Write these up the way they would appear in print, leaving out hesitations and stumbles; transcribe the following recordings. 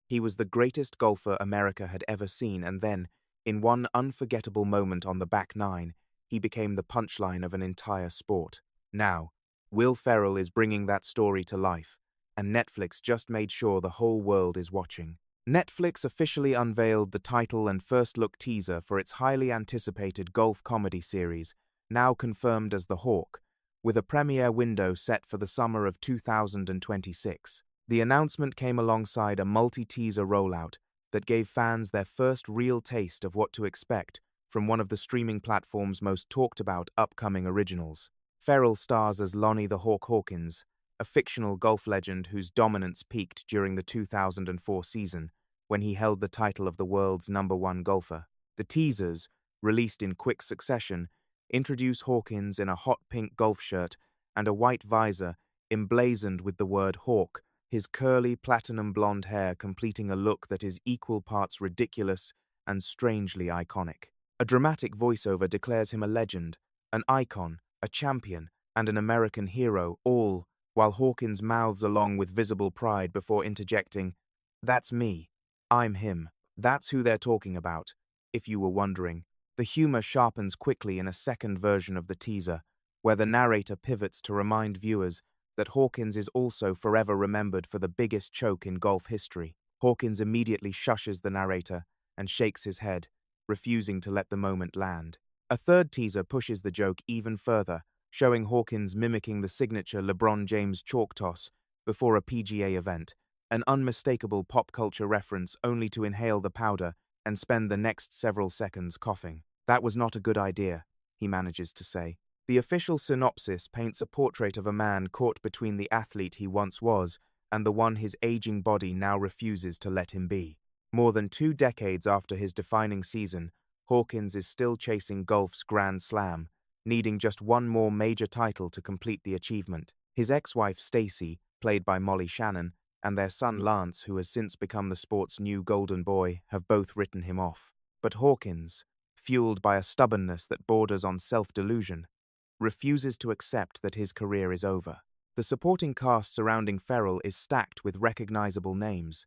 He was the greatest golfer America had ever seen, and then, in one unforgettable moment on the back nine, he became the punchline of an entire sport. Now, Will Ferrell is bringing that story to life, and Netflix just made sure the whole world is watching. Netflix officially unveiled the title and first-look teaser for its highly anticipated golf comedy series, now confirmed as The Hawk, with a premiere window set for the summer of 2026. The announcement came alongside a multi-teaser rollout that gave fans their first real taste of what to expect from one of the streaming platform's most talked-about upcoming originals. Ferrell stars as Lonnie the Hawk Hawkins, a fictional golf legend whose dominance peaked during the 2004 season, when he held the title of the world's #1 golfer. The teasers, released in quick succession, introduce Hawkins in a hot pink golf shirt and a white visor emblazoned with the word Hawk, his curly platinum blonde hair completing a look that is equal parts ridiculous and strangely iconic. A dramatic voiceover declares him a legend, an icon, a champion, and an American hero, all while Hawkins mouths along with visible pride before interjecting, "That's me. I'm him." That's who they're talking about, if you were wondering. The humor sharpens quickly in a second version of the teaser, where the narrator pivots to remind viewers that Hawkins is also forever remembered for the biggest choke in golf history. Hawkins immediately shushes the narrator and shakes his head, refusing to let the moment land. A third teaser pushes the joke even further, showing Hawkins mimicking the signature LeBron James chalk toss before a PGA event, an unmistakable pop culture reference only to inhale the powder and spend the next several seconds coughing. "That was not a good idea," he manages to say. The official synopsis paints a portrait of a man caught between the athlete he once was and the one his aging body now refuses to let him be. More than 2 decades after his defining season, Hawkins is still chasing golf's Grand Slam, needing just one more major title to complete the achievement. His ex-wife Stacy, played by Molly Shannon, and their son Lance, who has since become the sport's new golden boy, have both written him off. But Hawkins, fueled by a stubbornness that borders on self-delusion, refuses to accept that his career is over. The supporting cast surrounding Ferrell is stacked with recognizable names.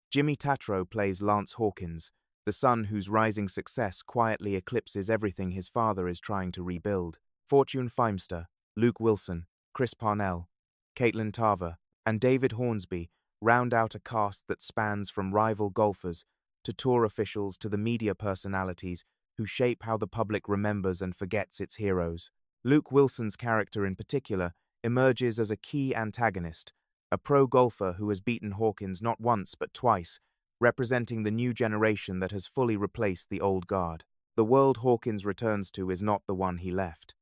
Jimmy Tatro plays Lance Hawkins, the son whose rising success quietly eclipses everything his father is trying to rebuild. Fortune Feimster, Luke Wilson, Chris Parnell, Caitlin Tarver, and David Hornsby round out a cast that spans from rival golfers to tour officials to the media personalities who shape how the public remembers and forgets its heroes. Luke Wilson's character in particular emerges as a key antagonist, a pro-golfer who has beaten Hawkins not once but twice, representing the new generation that has fully replaced the old guard. The world Hawkins returns to is not the one he left.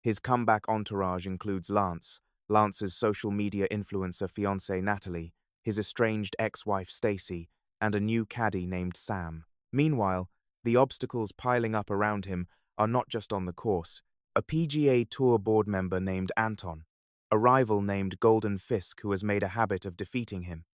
His comeback entourage includes Lance's social media influencer fiancée Natalie, his estranged ex-wife Stacy, and a new caddy named Sam. Meanwhile, the obstacles piling up around him are not just on the course. A PGA Tour board member named Anton, a rival named Golden Fisk who has made a habit of defeating him,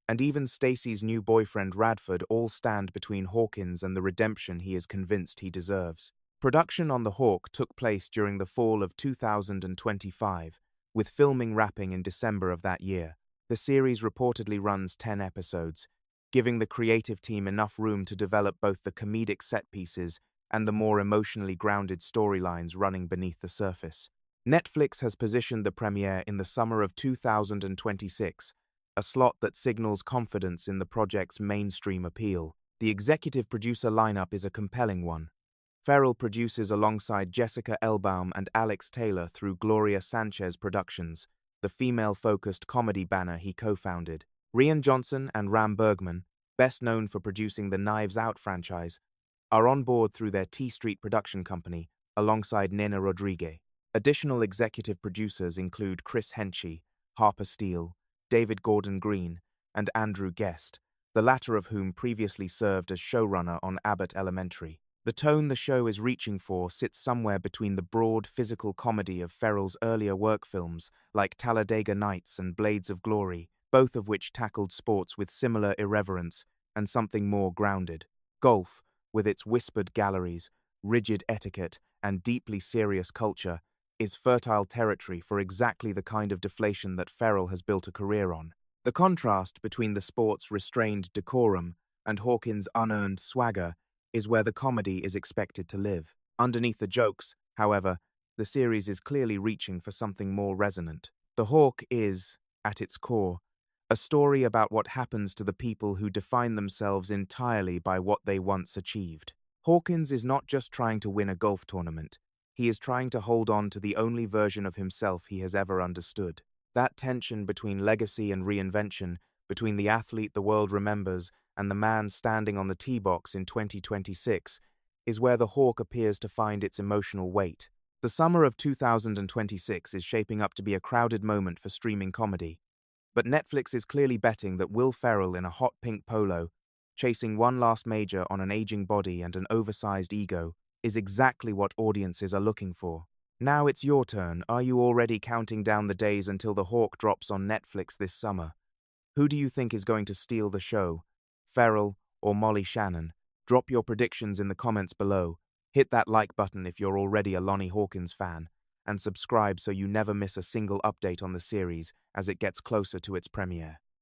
and even Stacy's new boyfriend Radford all stand between Hawkins and the redemption he is convinced he deserves. Production on The Hawk took place during the fall of 2025, with filming wrapping in December of that year. The series reportedly runs 10 episodes, giving the creative team enough room to develop both the comedic set pieces and the more emotionally grounded storylines running beneath the surface. Netflix has positioned the premiere in the summer of 2026, a slot that signals confidence in the project's mainstream appeal. The executive producer lineup is a compelling one. Ferrell produces alongside Jessica Elbaum and Alex Taylor through Gloria Sanchez Productions, the female-focused comedy banner he co-founded. Rian Johnson and Ram Bergman, best known for producing the Knives Out franchise, are on board through their T Street production company, alongside Nina Rodriguez. Additional executive producers include Chris Henchy, Harper Steele, David Gordon Green, and Andrew Guest, the latter of whom previously served as showrunner on Abbott Elementary. The tone the show is reaching for sits somewhere between the broad physical comedy of Ferrell's earlier work films like Talladega Nights and Blades of Glory, both of which tackled sports with similar irreverence and something more grounded. Golf, with its whispered galleries, rigid etiquette, and deeply serious culture, is fertile territory for exactly the kind of deflation that Ferrell has built a career on. The contrast between the sport's restrained decorum and Hawkins' unearned swagger is where the comedy is expected to live. Underneath the jokes, however, the series is clearly reaching for something more resonant. The Hawk is, at its core, a story about what happens to the people who define themselves entirely by what they once achieved. Hawkins is not just trying to win a golf tournament, he is trying to hold on to the only version of himself he has ever understood. That tension between legacy and reinvention, between the athlete the world remembers and the man standing on the tee box in 2026, is where the Hawk appears to find its emotional weight. The summer of 2026 is shaping up to be a crowded moment for streaming comedy, but Netflix is clearly betting that Will Ferrell in a hot pink polo, chasing one last major on an aging body and an oversized ego, is exactly what audiences are looking for. Now it's your turn. Are you already counting down the days until The Hawk drops on Netflix this summer? Who do you think is going to steal the show? Ferrell or Molly Shannon? Drop your predictions in the comments below. Hit that like button if you're already a Lonnie Hawkins fan, and subscribe so you never miss a single update on the series as it gets closer to its premiere.